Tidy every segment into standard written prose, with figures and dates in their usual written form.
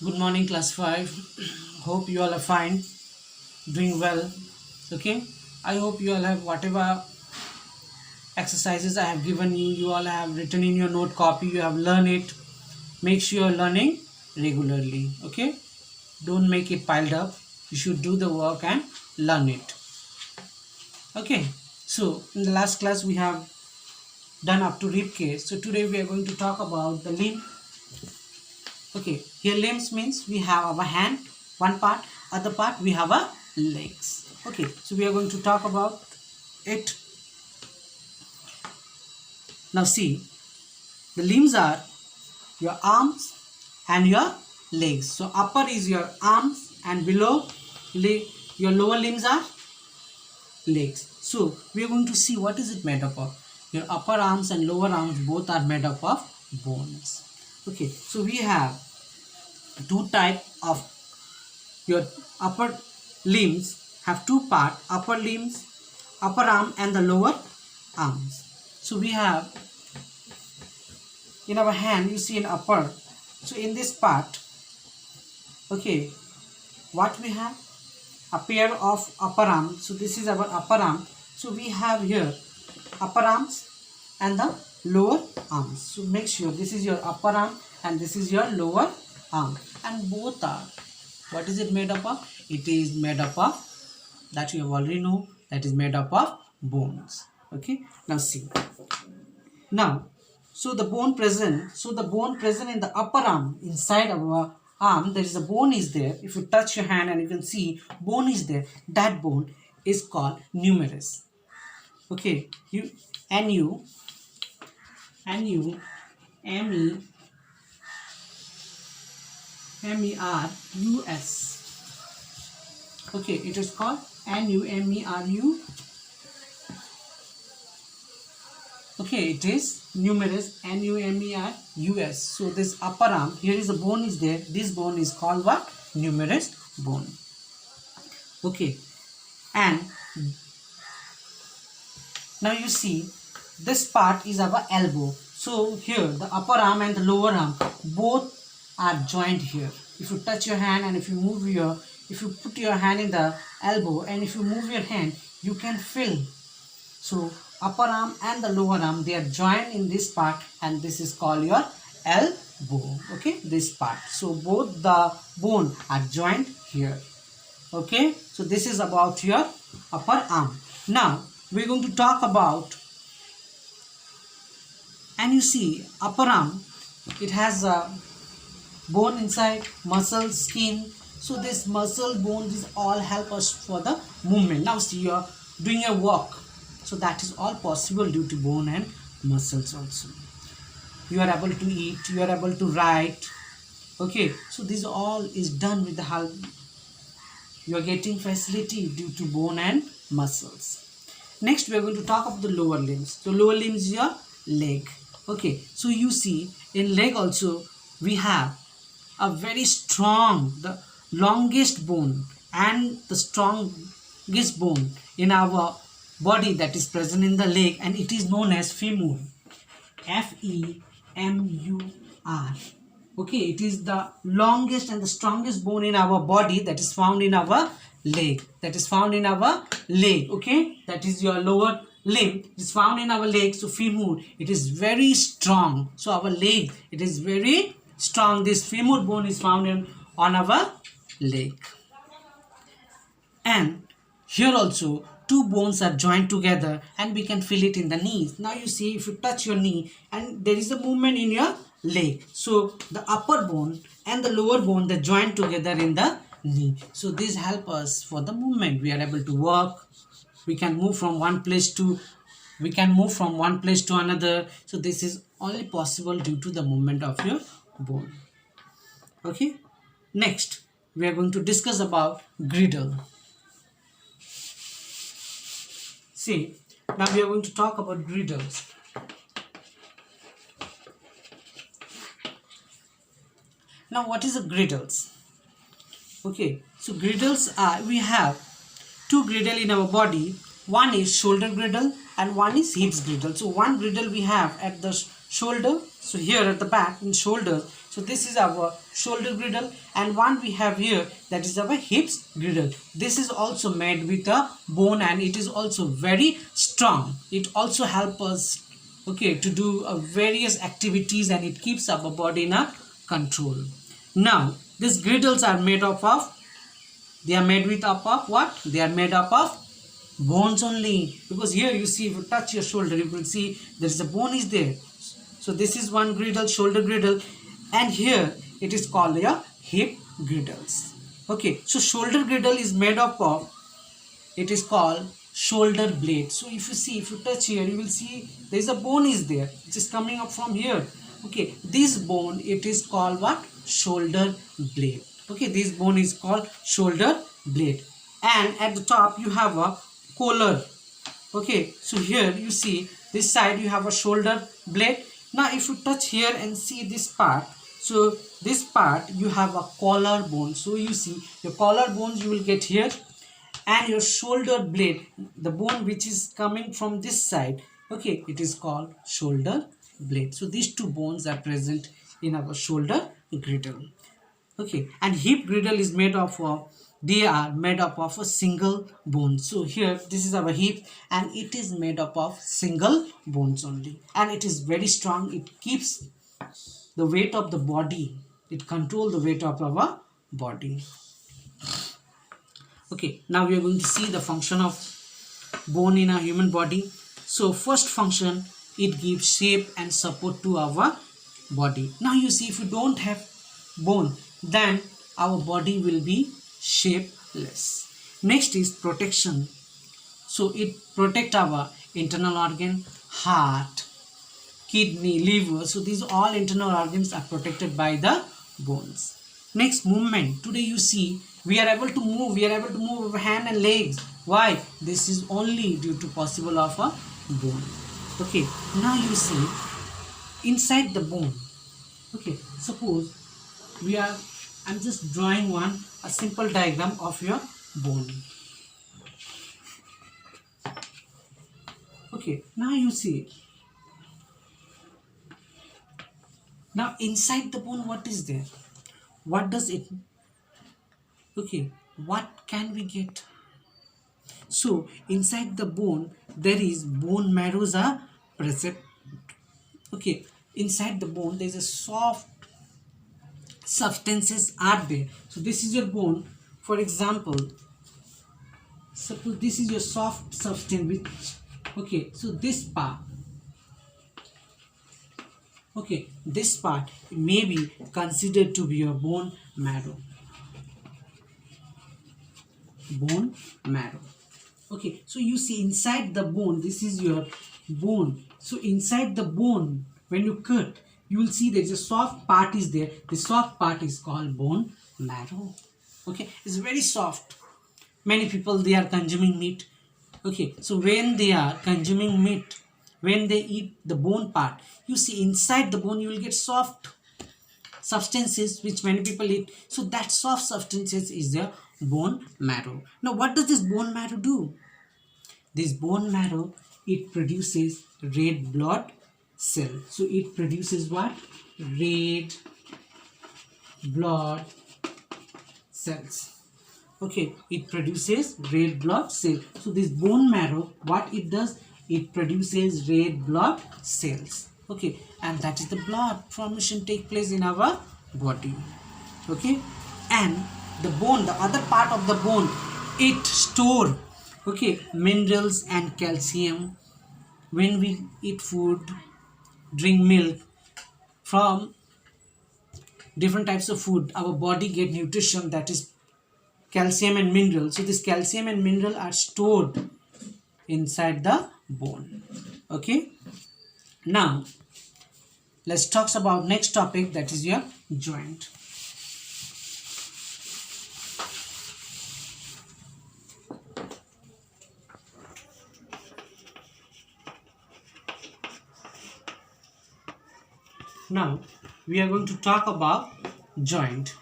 Good morning, class 5. Hope you all are fine, doing well. Okay, I hope you all have whatever exercises I have given you, you all have written in your note copy, you have learned it. Make sure you're learning regularly. Okay, don't make it piled up. You should do the work and learn it. Okay, so in the last class we have done up to rib cage. So today we are going to talk about the limb. Okay, here limbs means we have our hand, one part, other part we have our legs. Okay, so we are going to talk about it. Now see, the limbs are your arms and your legs. So upper is your arms and below your lower limbs are legs. So we are going to see what is it made up of. Your upper arms and lower arms both are made up of bones. Okay, so we have two type of your upper limbs have two part, upper limbs, upper arm and the lower arms. So we have in our hand, you see in upper, so in this part, okay, what we have, a pair of upper arms. So this is our upper arm. So we have here upper arms and the lower arms. So make sure this is your upper arm and this is your lower arm, and both are, what is it made up of? It is made up of, that you have already know, that is made up of bones. Okay, now see, now so the bone present in the upper arm, inside our arm there is a bone is there. If you touch your hand and you can see bone is there, that bone is called numerus. Okay, you NU MERUS. Okay, it is called NUMERU. Okay, it is numerus, NUMERUS. So this upper arm, here is a bone is there. This bone is called what? Numerus bone. Okay, and now you see this part is our elbow. So here the upper arm and the lower arm both are joined here. If you touch your hand and if you put your hand in the elbow and if you move your hand, you can feel. So upper arm and the lower arm, they are joined in this part and this is called your elbow. Okay, this part. So both the bone are joined here. Okay, so this is about your upper arm. Now we're going to talk about, and you see upper arm, it has a bone inside, muscle, skin. So this muscle, bone, these all help us for the movement. Now see, you're doing a walk, so that is all possible due to bone and muscles also. You are able to eat, you are able to write. Okay, so this all is done with the help, you are getting facility due to bone and muscles. Next we are going to talk about the lower limbs. So lower limbs is your leg. Okay, so you see in leg also we have a very strong, the longest bone and the strongest bone in our body that is present in the leg, and it is known as femur. FEMUR. Okay, it is the longest and the strongest bone in our body that is found in our leg. Okay, that is your lower limb. It is found in our leg. So femur, it is very strong. So our leg, it is very strong. This femur bone is found on our leg. And here also two bones are joined together and we can feel it in the knees. Now you see, if you touch your knee and there is a movement in your leg, so the upper bone and the lower bone, they join together in the knee. So this help us for the movement. We are able to walk, we can move from one place to another. So this is only possible due to the movement of your bone. Okay, next we are going to discuss about girdle. See, now we are going to talk about girdles. Now what is a girdles? Okay, so girdles are, we have two girdle in our body. One is shoulder girdle and one is hips girdle. So one girdle we have at the shoulder. So here at the back in shoulder So this is our shoulder girdle, and one we have here, that is our hips girdle. This is also made with a bone, and it is also very strong. It also helps us, okay, to do various activities, and it keeps our body in a control. Now these girdles are made up of, they are made with up of what? They are made up of bones only, because here you see, if you touch your shoulder, you will see there is a bone is there. So this is one girdle, shoulder girdle, and here it is called a hip girdles. Okay, so shoulder girdle is made up of, it is called shoulder blade. So if you see, if you touch here, you will see there is a bone is there, it is coming up from here. Okay, this bone, it is called what? Shoulder blade. Okay, this bone is called shoulder blade, and at the top you have a collar. Okay, so here you see this side you have a shoulder blade. Now if you touch here and see this part, so this part you have a collar bone. So you see your collar bones you will get here, and your shoulder blade, the bone which is coming from this side, okay, it is called shoulder blade. So these two bones are present in our shoulder girdle. Okay, and hip girdle is made of they are made up of a single bone. So here this is our hip, and it is made up of single bones only, and it is very strong. It keeps the weight of the body, it controls the weight of our body. Okay, now we are going to see the function of bone in a human body. So first function, it gives shape and support to our body. Now you see, if you don't have bone, then our body will be shapeless. Next is protection. So it protects our internal organ, heart, kidney, liver. So these all internal organs are protected by the bones. Next, movement. Today you see we are able to move. We are able to move our hand and legs. Why? This is only due to possible of a bone. Okay. Now you see inside the bone. Okay. Suppose we are. I'm just drawing a simple diagram of your bone. Okay. Now you see. Now inside the bone, what is there? What does it? Okay, what can we get? So inside the bone there is bone marrows are present. Okay, inside the bone there is a soft substances are there. So this is your bone. For example, suppose this is your soft substance which, okay, so this part, okay, this part may be considered to be your bone marrow. Bone marrow. Okay, so you see inside the bone, this is your bone. So inside the bone, when you cut, you will see there is a soft part is there. The soft part is called bone marrow. Okay, it's very soft. Many people, they are consuming meat. Okay, so when they are consuming meat, when they eat the bone part, you see inside the bone you will get soft substances which many people eat. So that soft substances is the bone marrow. Now what does this bone marrow do? This bone marrow, it produces red blood cell. So it produces what? Red blood cells. Okay, it produces red blood cell. So this bone marrow, what it does? It produces red blood cells. Okay, and that is the blood formation take place in our body. Okay, and the bone, the other part of the bone, it store, okay, minerals and calcium. When we eat food, drink milk, from different types of food, our body get nutrition, that is calcium and mineral. So this calcium and mineral are stored inside the bone. Okay, now let's talk about next topic, that is your joint. Now we are going to talk about joint.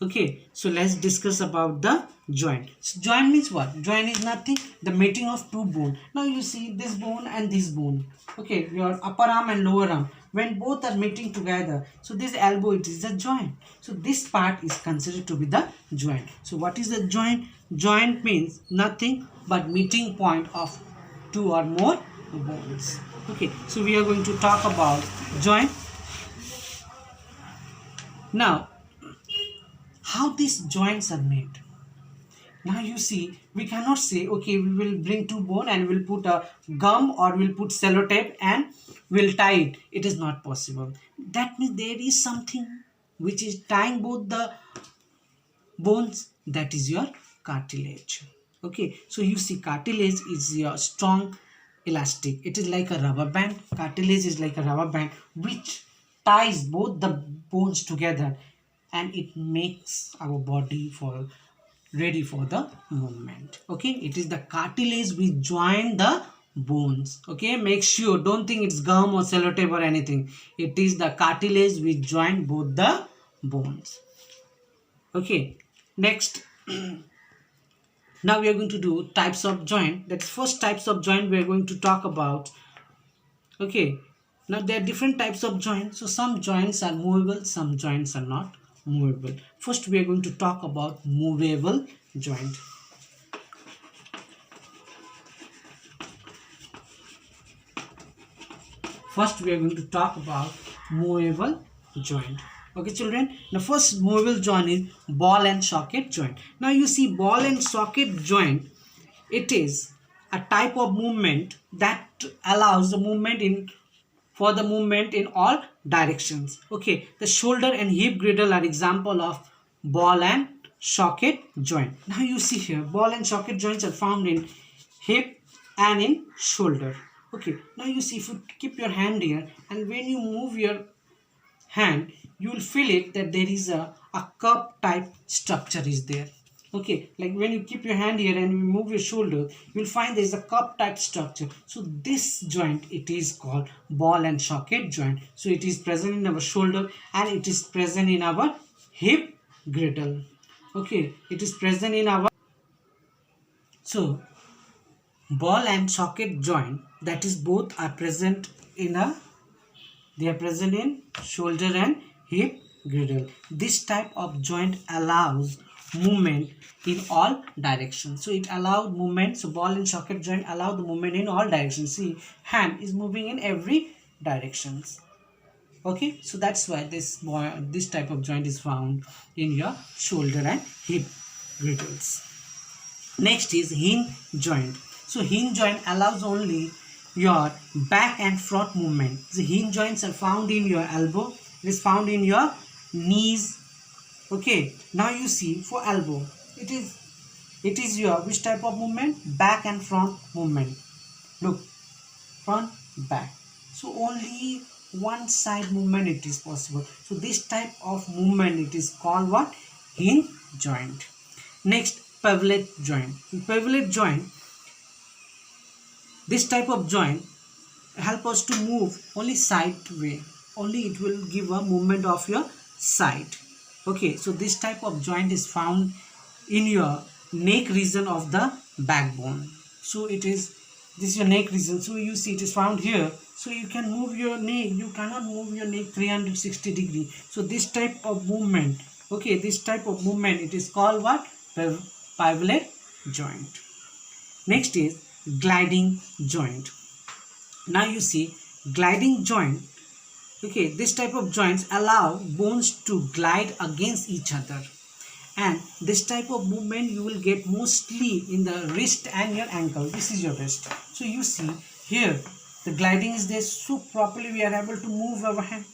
Okay, so let's discuss about the joint. So joint means what? Joint is nothing, the meeting of two bones. Now you see this bone and this bone. Okay, your upper arm and lower arm. when both are meeting together, so this elbow, it is a joint. So this part is considered to be the joint. So what is the joint? Joint means nothing but meeting point of two or more bones. Okay, so we are going to talk about joint. Now, how these joints are made? Now you see, we cannot say, okay, we will bring two bone and we'll put a gum or we'll put sellotape and we'll tie it. It is not possible. That means there is something which is tying both the bones, that is your cartilage. Okay, so you see, cartilage is your strong elastic. It is like a rubber band. Cartilage is like a rubber band which ties both the bones together, and it makes our body for ready for the movement. Okay, it is the cartilage which join the bones. Okay, make sure, don't think it's gum or sellotape or anything. It is the cartilage which join both the bones. Okay, next now we are going to do types of joint. That's first types of joint we are going to talk about. Okay, now there are different types of joints. So some joints are movable, some joints are not movable. First we are going to talk about movable joint. First we are going to talk about movable joint. Okay children, the first movable joint is ball and socket joint. Now you see, ball and socket joint, it is a type of movement that allows the movement in for the movement in all directions. Okay, the shoulder and hip girdle are example of ball and socket joint. Now you see here, ball and socket joints are found in hip and in shoulder. Okay, now you see, if you keep your hand here and when you move your hand, you will feel it that there is a cup type structure is there. Okay, like when you keep your hand here and you move your shoulder, you will find there is a cup type structure. So this joint, it is called ball and socket joint. So it is present in our shoulder and it is present in our hip girdle. Okay, it is present in our, so ball and socket joint, that is both are present in a, they are present in shoulder and hip girdle. This type of joint allows movement in all directions. So it allows movement. So ball and socket joint allow the movement in all directions. See, hand is moving in every directions. Okay, so that's why this type of joint is found in your shoulder and hip girdles. Next is hinge joint. So hinge joint allows only your back and front movement. The hinge joints are found in your elbow. It is found in your knees. Okay, now you see, for elbow, it is your which type of movement? Back and front movement. Look, front, back. So only one side movement it is possible. So this type of movement, it is called what? Hinge joint. Next, pivot joint. In pivot joint, this type of joint help us to move only side way. Only it will give a movement of your side. Okay, so this type of joint is found in your neck region of the backbone. So it is, this is your neck region. So you see, it is found here. So you can move your neck. You cannot move your neck 360 degree. So this type of movement, okay, this type of movement, it is called what? Pivot joint. Next is gliding joint. Now you see, gliding joint, okay, this type of joints allow bones to glide against each other, and this type of movement you will get mostly in the wrist and your ankle. This is your wrist. So you see here, the gliding is there, so properly we are able to move our hand.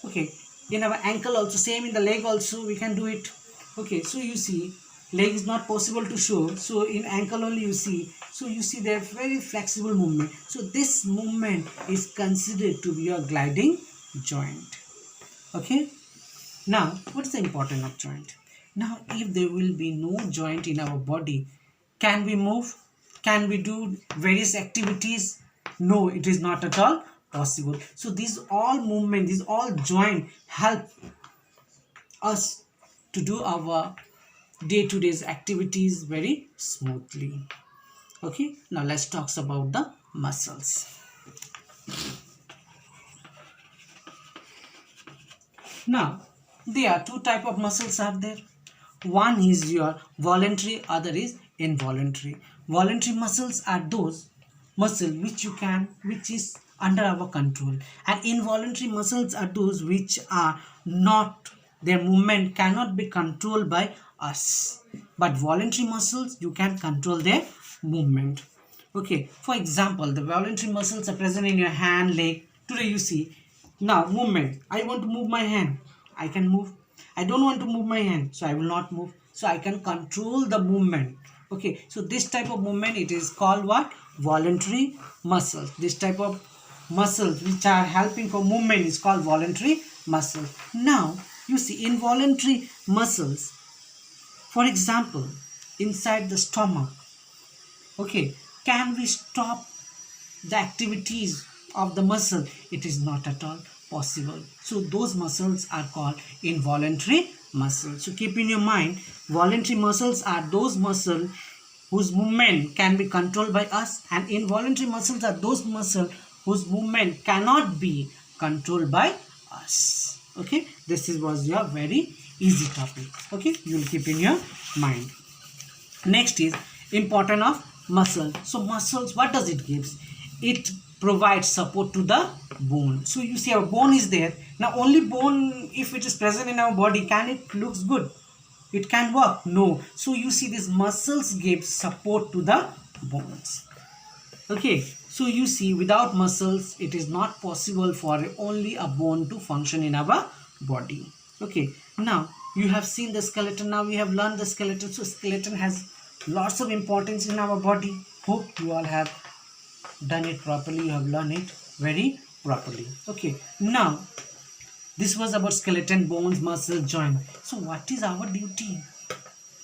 Okay, in our ankle also, same in the leg also we can do it. Okay, so you see, leg is not possible to show, so in ankle only you see. So you see, they are very flexible movement. So this movement is considered to be your gliding joint. Okay, now what is the importance of joint? Now if there will be no joint in our body, can we move? Can we do various activities? No, it is not at all possible. So these all movement, these all joint help us to do our day-to-day activities very smoothly. Okay, now let's talk about the muscles. Now, there are two type of muscles are there. One is your voluntary, other is involuntary. Voluntary muscles are those muscle which is under our control, and involuntary muscles are those which are not, their movement cannot be controlled by us, but voluntary muscles you can control their movement. Okay, for example, the voluntary muscles are present in your hand, leg. Today you see, now movement, I want to move my hand, I can move. I don't want to move my hand, so I will not move. So I can control the movement. Okay, so this type of movement, it is called what? Voluntary muscles. This type of muscles which are helping for movement is called voluntary muscles. Now you see involuntary muscles, for example, inside the stomach. Okay, can we stop the activities of the muscle? It is not at all possible. So those muscles are called involuntary muscles. So keep in your mind, voluntary muscles are those muscles whose movement can be controlled by us, and involuntary muscles are those muscles whose movement cannot be controlled by us. Okay, this was your very easy topic. Okay, you will keep in your mind. Next is importance of muscle. So muscles, what does it gives? It provides support to the bone. So you see our bone is there. Now only bone, if it is present in our body, can it looks good? It can work? No. So you see these muscles give support to the bones. Okay, so you see without muscles it is not possible for only a bone to function in our body. Okay, now you have seen the skeleton. Now we have learned the skeleton. So skeleton has lots of importance in our body. Hope you all have done it properly, you have learned it very properly. Okay, now this was about skeleton, bones, muscle, joint. So what is our duty?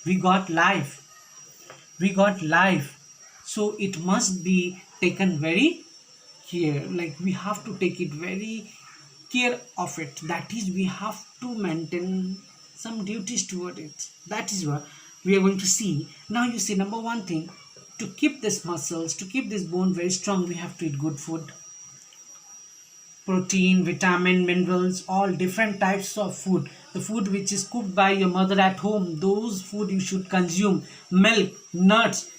We got life, so it must be taken very care, like we have to take it very care of it. That is, we have to maintain some duties toward it. That is what we are going to see. Now you see, number one thing, to keep these muscles, to keep this bone very strong, we have to eat good food. Protein, vitamin, minerals, all different types of food. The food which is cooked by your mother at home, those food you should consume. Milk, nuts,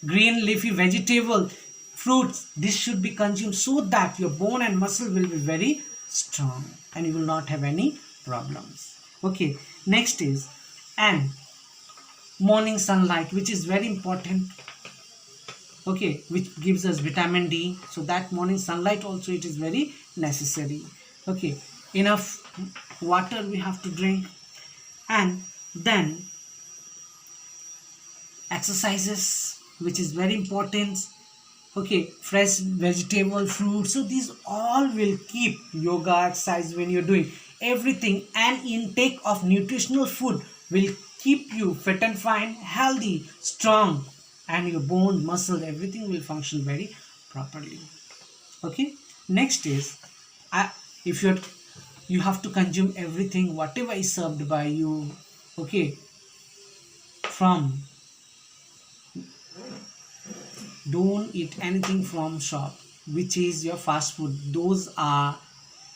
green leafy vegetable, fruits, this should be consumed so that your bone and muscle will be very strong and you will not have any problems. Okay, next is and morning sunlight, which is very important. Okay, which gives us vitamin D, so that morning sunlight also it is very necessary. Okay, enough water we have to drink, and then exercises, which is very important. Okay, fresh vegetable, fruit, so these all will keep yoga, exercise when you're doing everything, and intake of nutritional food will keep you fit and fine, healthy, strong, and your bone, muscle, everything will function very properly. Okay, next is if you have to consume everything whatever is served by you. Okay, from don't eat anything from shop which is your fast food. Those are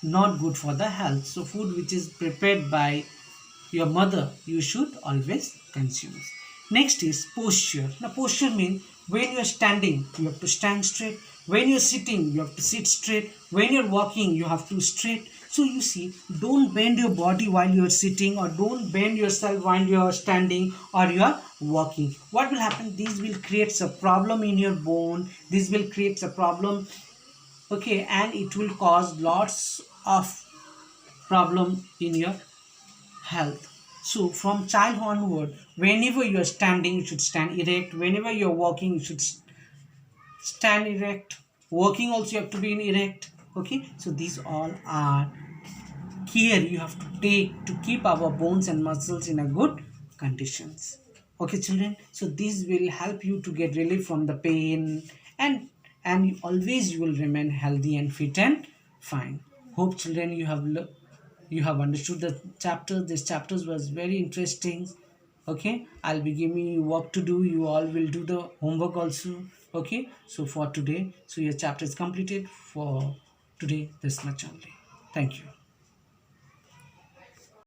not good for the health. So food which is prepared by your mother you should always consume. Next is posture. Now posture means when you are standing you have to stand straight, when you are sitting you have to sit straight, when you are walking you have to straight. So you see, don't bend your body while you are sitting, or don't bend yourself while you are standing or you are walking. What will happen? These will create a problem in your bone, this will create a problem. Okay, and it will cause lots of problem in your health. So from childhood onward, whenever you are standing you should stand erect, whenever you are walking you should stand erect, walking also you have to be in erect. Okay, so these all are care you have to take to keep our bones and muscles in a good conditions. Okay children, so this will help you to get relief from the pain, and always you will remain healthy and fit and fine. Hope children you have understood the chapter. This chapters was very interesting. Okay, I'll be giving you work to do, you all will do the homework also. Okay, so for today, so your chapter is completed for today, this much only. Thank you.